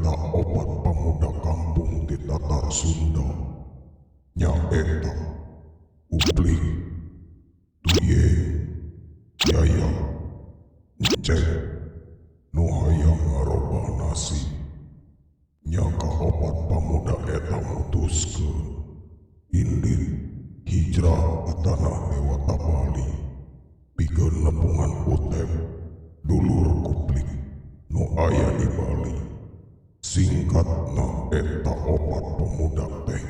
eta obat pemuda kampung di Tatar Sunda. Nya eta Uplik, Tuye, Yaya, Cek, nu hayang ngaroba nasib. Nya ka obat pemuda eta mutuskeun indit hijrah ke tanah Dewata Bali pikeun nepungan utep dulur Kuplik nu aya di Bali. Singkatna eta obat pemuda teh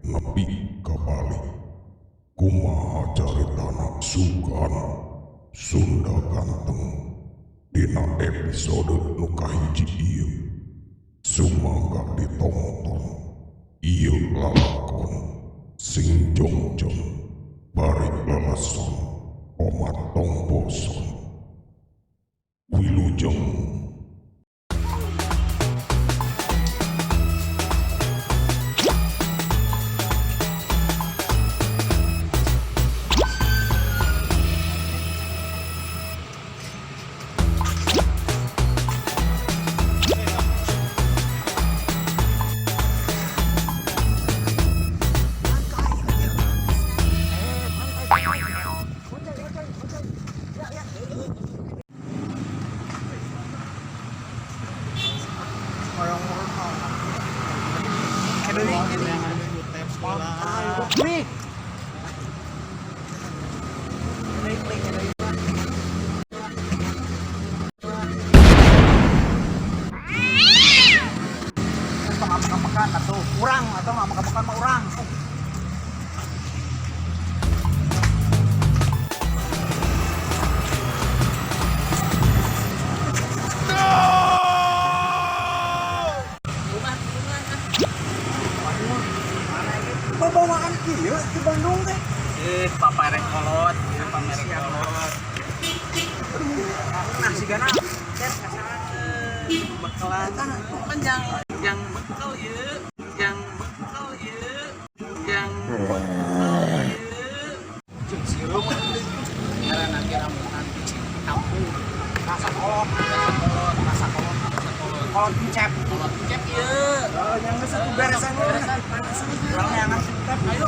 nepi ka Bali. Kumaha caritana Sugan Sunda Ganteng dina episode nu kahiji ieu. Sumangga ditonton ieu lalakon sing jongjong bari lalason omat tongboson wilujeng. Kurang atau nggak makan sama orang. Bawa makan kieu di Bandung teh. Pamerek kolot, pamerek kolot. Nah, sigana tes Bekalan panjang yang bekal ieu, yang bekal ieu, yang bekal ieu. jeung sirup Ngaran nanti rambutan kampung. rasa kolot, rasa kolot. Kolot pincep. Kolot cep ieu. Yang geus atuh beresan we. Urang neangan pincep. Ayo.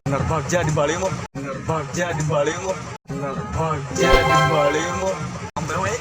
Bener bagja di Bali mo. Bener bagja di Bali mo. Bener bagja di Bali mo. Sampai we.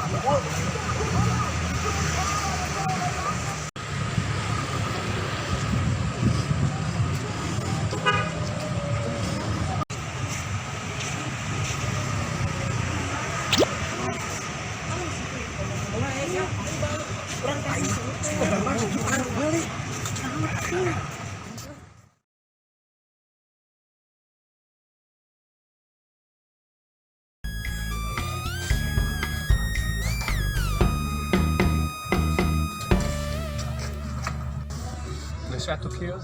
Satu kieu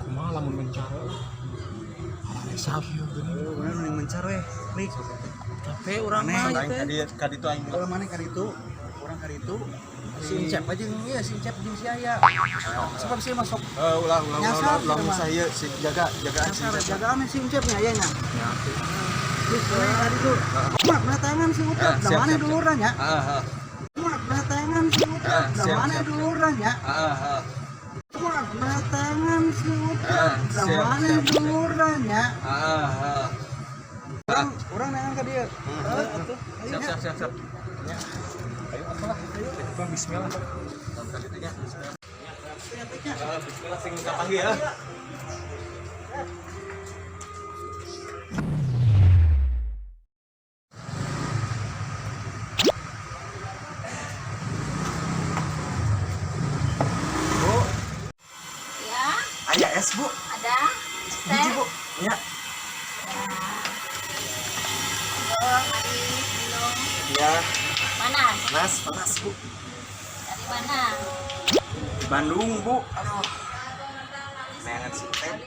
kumaha lamun mencar sak kieu geuning Bener mending mencar we. Klik. Capek urang Aneh, mah lain teh. Kadi itu aing Kalau mana kaditu, orang kaditu, si Incep aja nih, si Incep jeung si Aya. Sebab sih masuk ulah Nyasar, ulah gitu, saya si jaga nyasar, jagaan si Incep nya aya nya. Terus kaditu, mak benatangan si Utep, da mana duluran nya? Mak benatangan si Utep, da mana duluran nya? Mak benatangan si Utep, da mana duluran nya? Orang nengan ka dieu. siap. Bang bismillah. Bismillah sing kapanggih ya. Ya, Aya es, Bu. ada. Biji, Bu. Ya. Oh, hari belum. Ya, Panas. panas, Bu. Dari mana? Di Bandung, Bu. Aduh. Nengan si Utep.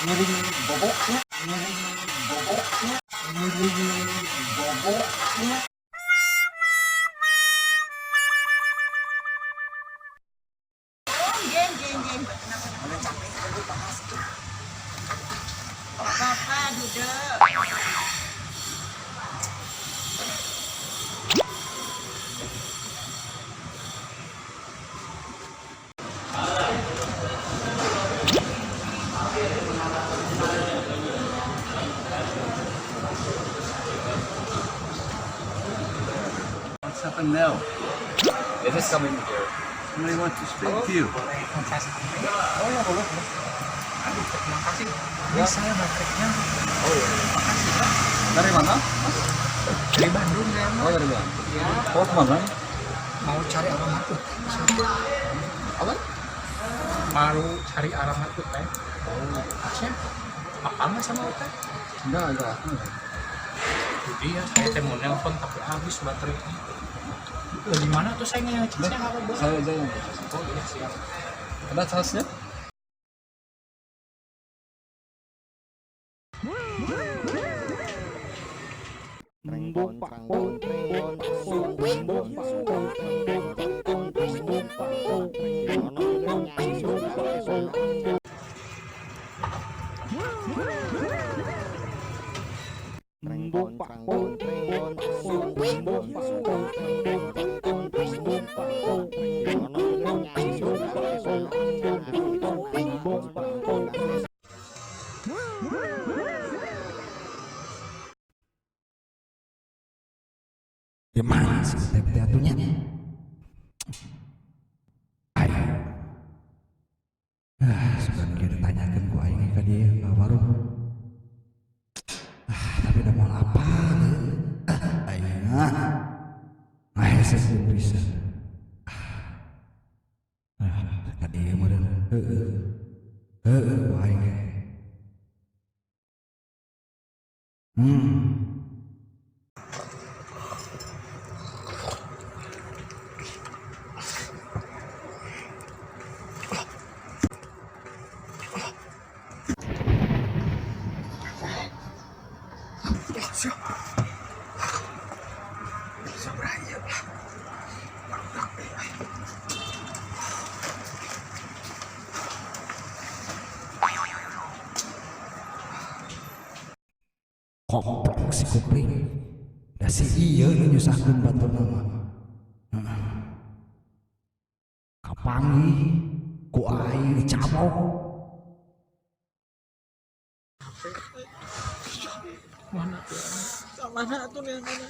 Ngiring boboknya, ngiring boboknya, ngiring boboknya. Geng. Apa duduk. What's happened now? This is coming here. Somebody wants to speak to you. Ini saya baterainya Dari mana? dari Bandung ya, Oh, dari mana? Oh, kemana? mau cari alamat tuh. Apa? Mau cari alamat tuh teh. Saya apa nggak sama teh? Enggak. Jadi ya saya teh mau nelpon tapi habis baterainya. Di mana tuh saya ngecek saya nggak tahu. Saya aja yang Oh iya siap. ada tasnya? Gimana sih atunya? Ayo. Sudah kita tanyakan ku aing ka dia ka warung. Tapi udah mau lapar. Aing ayo sesuk bisa. Ka dia model. Ku aing. Komplek si kuping. Da si ieu nu nyusahkeun batur nama. Kapangi ku aing dicabok. Mana tuh nih mana?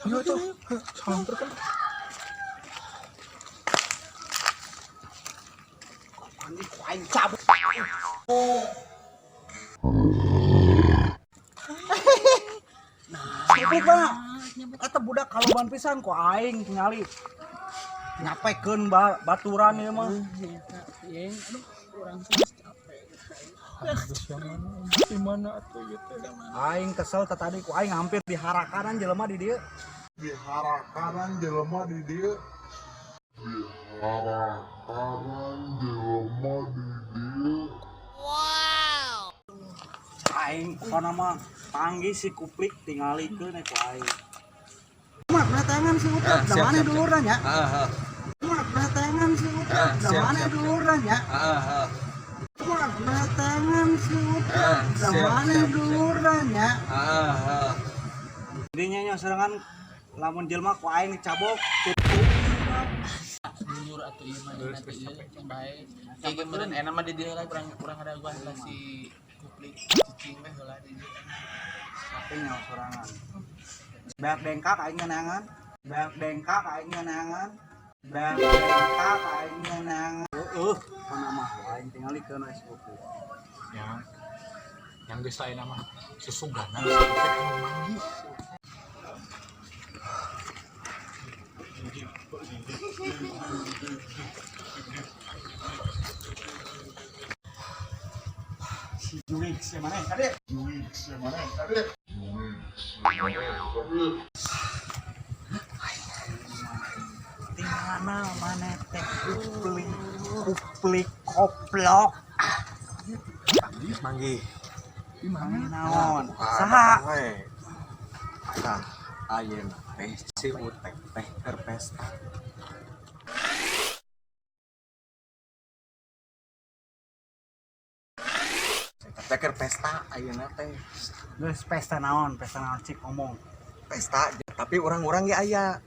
Ayo tuh, samper kan. Kuplik bang, eta budak kaloban pisan ku aing tingali. Nyapekeun baturan ieu mah. Di mana atuh gitu? Aing kesel tadi ku aing hampir diharakanan jelema di dieu. Aing pokona mah panggil si Kuplik tingalikeun ku aing. Mak tangan si Ucap, da mana duluran nya? Mak tangan si Ucap, da mana duluran nya? Mak tangan si Ucap, da mana duluran nya? Dinya nya serangan lamun jelema ku aing dicabok. Jujur atuh ieu mah nanti ieu yang bae. Kayak geumeun enak mah di dieu lah kurang ada gua lah si Kuplik cicing mah heula di dieu. Tapi nya serangan. Beak dengkak aing ngeunangan. Beak dengkak aing ngeunangan. Beak dengkak aing ngeunangan. Kana mah aing tingalikeun we si Kuplik. Yang geus lain mah susugana sampai anu manggih. Juwik si mana kade? Di mana maneh teh kuplik koplok. Manggih. Naon? Saha? Tah, ayeuna teh si Utep teh keur pesta. Teh keur pesta ayeuna teh. Geus pesta naon cik ngomong. Pesta tapi orang-orang ge aya.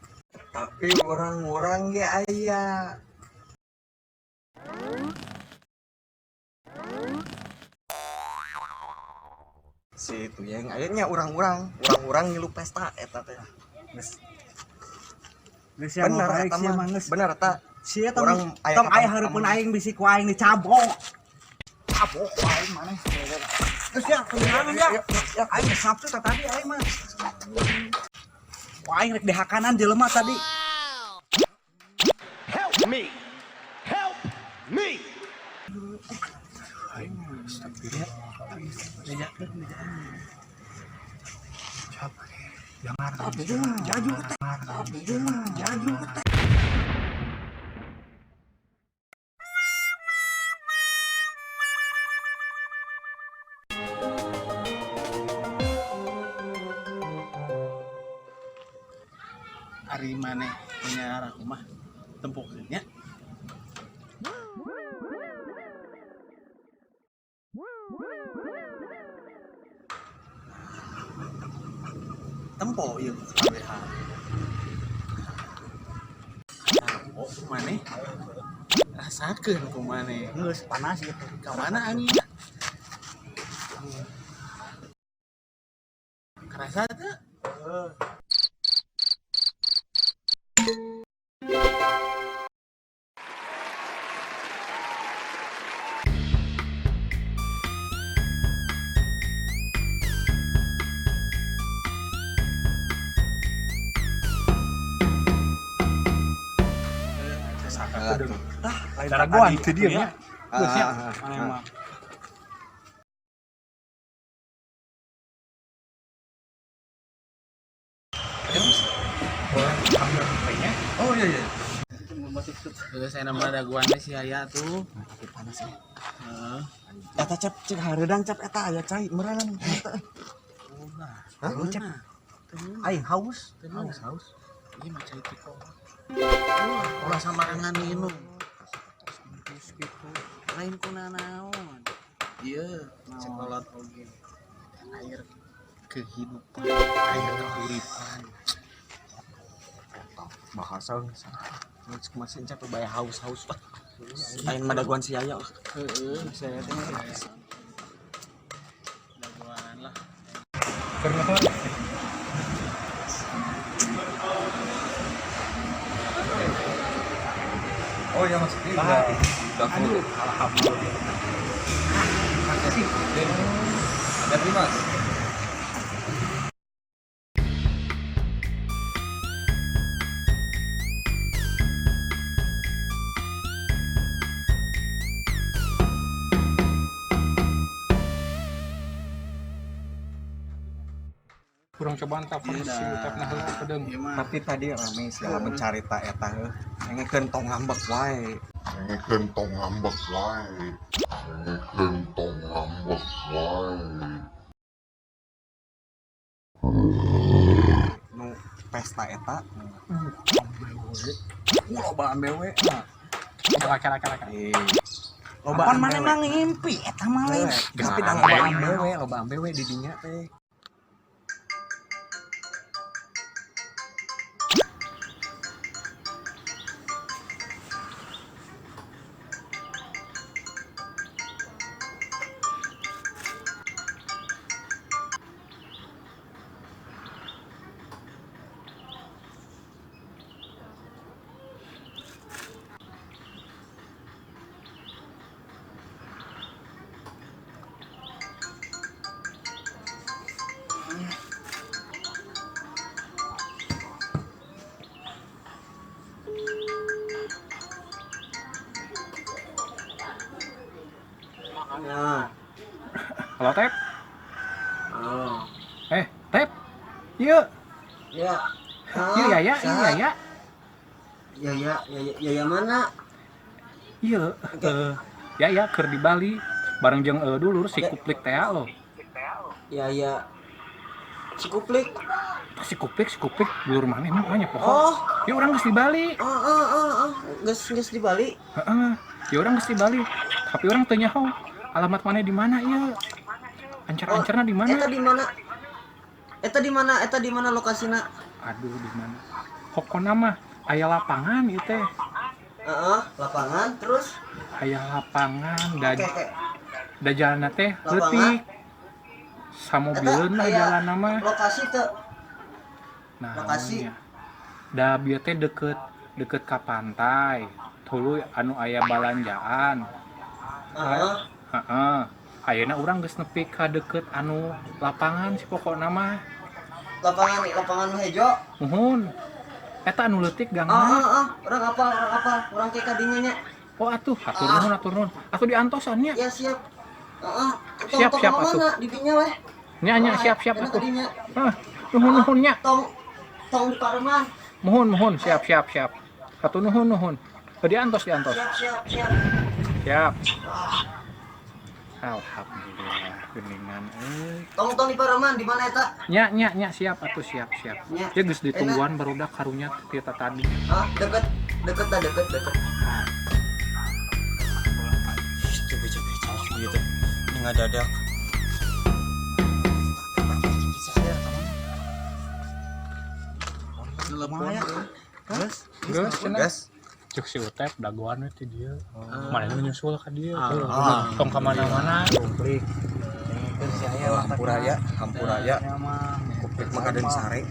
Si itu yang akhirnya orang-orang ngilu pesta eta teh. Geus ya Bener eta mah. Bener eta. Si eta Orang tong aya aya hareupeun aing bisi ku aing dicabok. Cabok ku aing maneh. Geus ya kunaon ya? Aing geus nafsu tadi aing mah. Ku aing rek dihakanan jelema tadi. Ari maneh punya rumah tempuknya. Tempo ieu KBH. Tempo maneh rasakeun ku maneh. Geus panas gitu. Ka mana angin? Kerasa teu? Daragoan itu dia nya. Geus ya maneh mah. Oh iya. Geus saya nama daguan si aya tuh. Panas ya. Heeh. Eta cep hareudang cep eta aya cai meureun eta. Hah? Lu cek aing haus. Haus. Ieu mah cai tiko. Ulah samarangan minum. Terus gitu. Lain kuna naon. Ieu sekolot oge. Air kehidupan, air kahuripan. Bahasa geus masih cep baya haus-haus lah. Lain mah daguan si aya lah. Heeh, saya teh daguan lah. Oh iya Mas. Aduh, alhamdulillah. Makasih. Ada Mas. kurang cobaan telepon si Utep nah heula pedeng. Tapi tadi rame segala mencari ta eta heuh. Engekeun tong ngambek wae. Nu pesta eta. Loba ambewe. Laka-laka. Apaan maneh mah ngimpi eta mah lain. Tapi da loba ambewe di dinya teh. Halo Tep. Oh. Tep. Ieu. Ya. Ieu ya. Ya mana? Iya, ya keur di Bali bareng jeung dulur si Kuplik teh lo. Ya si Kuplik. Si Kuplik dulur mana emang banyak pokok. Ya orang geus di Bali. Geus di Bali. Heeh. Ya orang geus di Bali. Tapi orang teu nyaho alamat mana di mana ieu. Ancar-ancarna di mana? Eta di mana lokasina? Aduh, di mana? Pokona mah aya lapangan ieu teh. Lapangan terus Aya lapangan da Oke. da jalanna teh Lapangan. leutik. Samobileun mah jalanna mah. lokasi teu. Nah, Lokasi. nya. Da bieu teh deket ka pantai. Tuluy anu aya balanjaan. Heeh. Ayeuna urang geus nepi ka deket anu lapangan si pokokna mah. Lapangan hejo. Muhun. Eta anu leutik gangna. Orang apa? Orang ke kadinya nya. Oh atuh, atur nuhun. Atuh diantosan nya. Ya siap. Siap, atuh. Mana di dinya weh? Nya siap Enak atuh. kadinya. Nuhun nya. Tong di Pareman. Muhun, siap. Atuh nuhun. Diantos. Siap. Alhamdulillah geuningan euy. Tong di Pareman di mana eta? Nya siap atuh siap. Nya. Ya geus ditungguan barudak karunya kita tadi. Deket. Beca gitu. Ngadadak. Geus. Cuk si Utep dagoan we ti dieu. Manehna nyusul ka dieu. Tong ka mana-mana. Hampuraya. Kuplik Makaden Sare.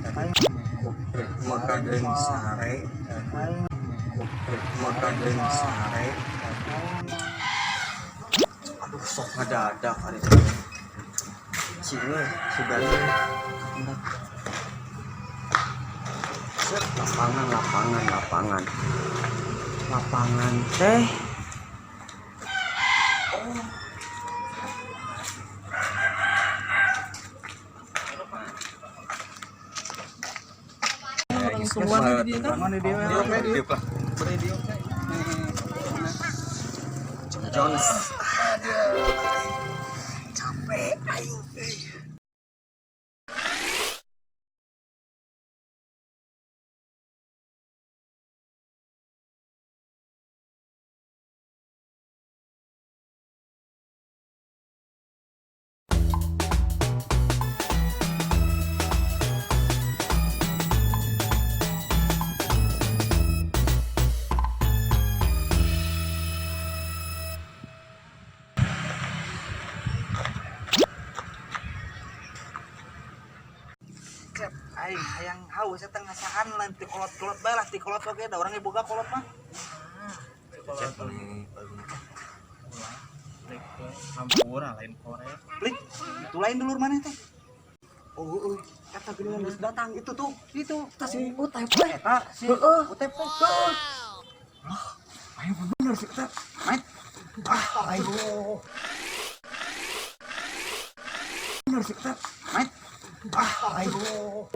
Aduh, sok ngadadak hari itu. Ciwe, sudah lapangan teh. Jones. Aing hayang haus eta ngasaan lain ti kolot-kolot bae lah, ti kolot oge da urang boga kolot mah. Hampura lain korek. Plik, itu lain dulur mana teh? Oh, kata geuningan geus datang itu tuh. Itu tas si Utep teh. Si Utep teh. Ayo bener si Utep. Main. Ayo. Bener si Utep. Main. Ayo.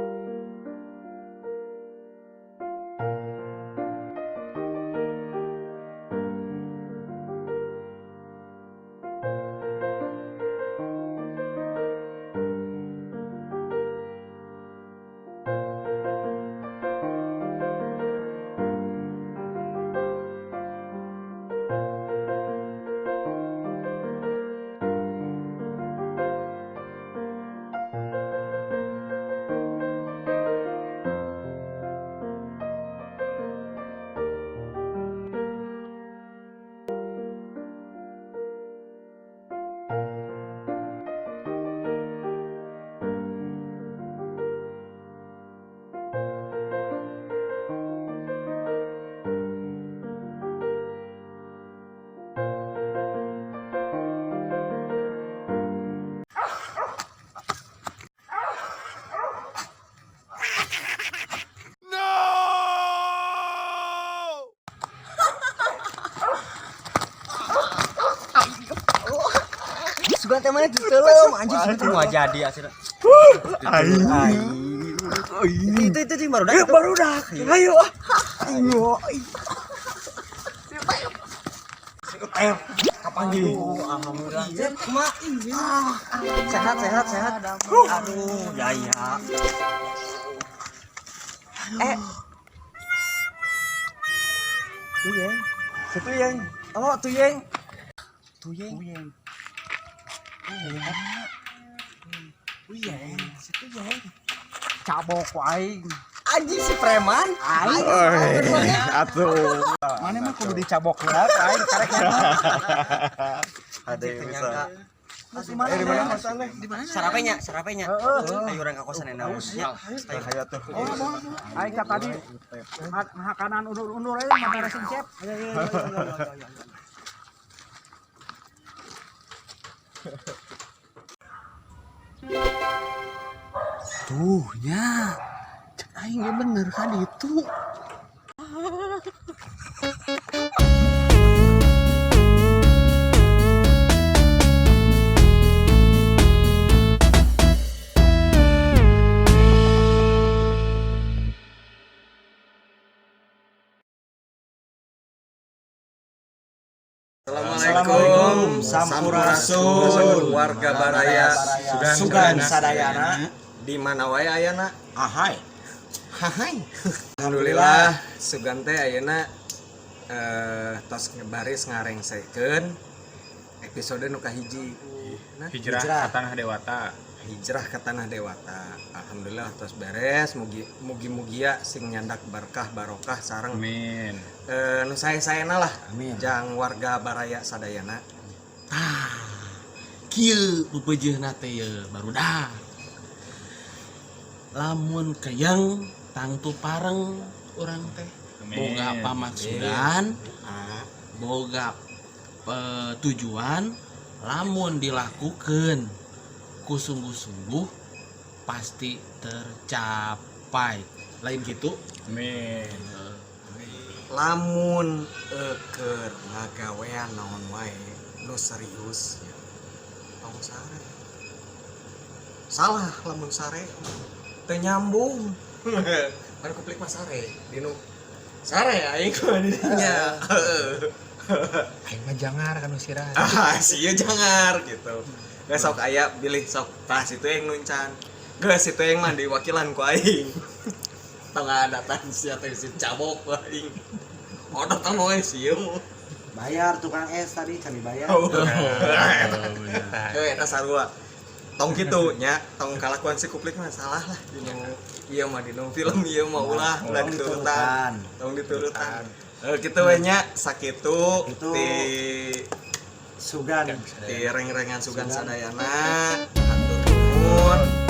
Sugan teh mana diteuleum anjing segitu mah jadi asina. Itu barudak. Ayo. kapan gini? Alhamdulillah. Cep, kumaha? Sehat. Aduh, jaya. Tuyeng. Si Tuyeng. Oh, Tuyeng. Tuyeng. Si Tuyeng. Cabok wae. Anjing si preman. Atuh. Mana mah kudu dicabok heula aing karek Ada yang bisa. Di mana masalahnya? Di mana? Sarapenya. Ayo urang ka kosan enak. Hayo tuh. Aing ka tadi hakanan undur-undur aja mah beresin cep. Ayo. Tuh nya. Cek aing ge bener kan itu. Assalamualaikum sampurasun warga Baraya Sugan Sadayana di mana wae ayeuna. Ahai. Alhamdulillah Sugan teh ayeuna tos baris ngarengsekeun episode nu kahiji. Hijrah ke tanah Dewata. Hijrah ke tanah Dewata. Alhamdulillah tos beres mugi-mugia sing nyandak berkah barokah sareng Amin. nu sae-saena lah. Amin. Jang warga Baraya Sadayana. Kieu bebejeuna teh ye barudak. Lamun kayang tangtu pareng urang teh boga pamaksudan, boga tujuan, lamun dilakukeun ku sungguh-sungguh pasti tercapai. Lain gitu. Amin. Lamun keur ngagawean naon wae nu serius tong sare. Salah lamun sare teu nyambung. Kan kuplik mah sare dinu sare aing mah didinya. Aing mah jangar kan usirah. Sia jangar gitu. Geus sok aya bilih sok tah situ yang nuncan. Geus situ yang mah diwakilan ku aing. Tong ngadatan sia teh si cabok ku aing. Oh datang mau sia mu. Bayar tukang es tadi can dibayar. Eta sarua. Tong kitu nya, tong kalakuan si kuplik mah salah lah dinu ieu mah dinu film ieu mah ulah diturutan. Tong diturutan. Kitu we nya sakitu di Sugan. di reng-rengan Sugan Sadayana. Hatur nuhun.